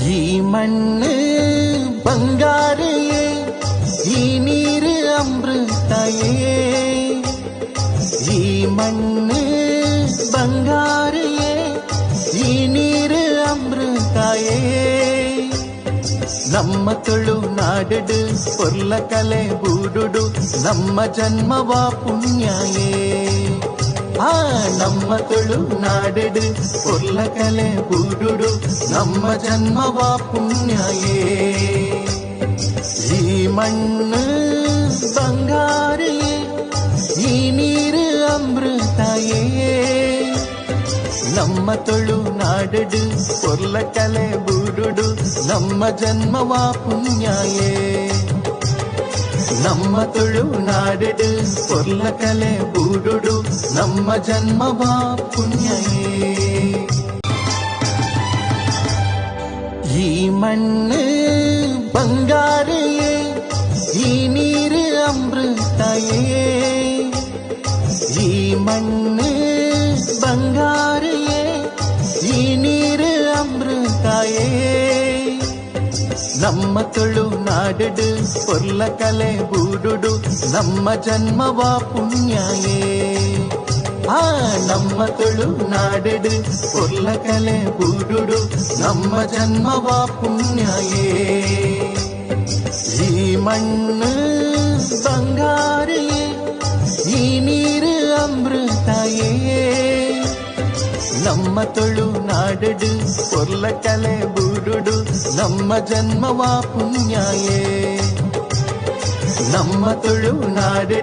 ಈ ಮಣ್ಣು ಬಂಗಾರಯೇ, ಈ ನೀರು ಅಮೃತಯೇ. ಈ ಮಣ್ಣು ಬಂಗಾರಯೇ, ಈ ನೀರು ಅಮೃತಯೇ. ನಮ್ಮ ತುಳುನಾಡು ಪೊರ್ಲ ಕಲೆ ಬೂಡುಡು, ನಮ್ಮ ಜನ್ಮವ ಪುಣ್ಯಯೇ. ನಮ್ಮ ತುಳುನಾಡು ಪೊರ್ಲ ಕಲೆ ಬೂಡುಡು, ನಮ್ಮ ಜನ್ಮವ ಪುಣ್ಯಯೇ. ಈ ಮಣ್ಣು ಬಂಗಾರಯೇ, ಈ ನೀರು ಅಮೃತಯೇ. ನಮ್ಮ ತುಳುನಾಡು ಪೊರ್ಲ ಕಲೆ ಬೂಡುಡು, ನಮ್ಮ ಜನ್ಮವ ಪುಣ್ಯಯೇ. ನಮ್ಮ ತುಳುನಾಡು ಪೊರ್ಲ ಕಲೆ ಬೂಡುಡು, ನಮ್ಮ ಜನ್ಮವ ಪುಣ್ಯಯೇ. ಈ ಮಣ್ಣು ಬಂಗಾರಯೇ, ಈ ನೀರು ಅಮೃತಯೇ. ಈ ಮಣ್ಣು ಬಂಗಾರಯೇ, ಈ ನೀರು ಅಮೃತಯೇ. ನಮ್ಮ ತುಳುನಾಡು ಪೊರ್ಲ ಕಲೆ ಬೂಡುಡು, ನಮ್ಮ ಜನ್ಮವ ಪುಣ್ಯಯೇ. ನಮ್ಮ ತುಳುನಾಡು ಪೊರ್ಲ ಕಲೆ ಬೂಡುಡು, ನಮ್ಮ ಜನ್ಮವ ಪುಣ್ಯಯೇ. ಈ ಮಣ್ಣು ಬಂಗಾರಯೇ, ಈ ನೀರು ಅಮೃತಯೇ. ನಮ್ಮ ತುಳುನಾಡು ಪೊರ್ಲ ಕಲೆ ಬೂಡುಡು, ನಮ್ಮ ಜನ್ಮವ ಪುಣ್ಯಯೇ. ನಮ್ಮ ತುಳುನಾಡು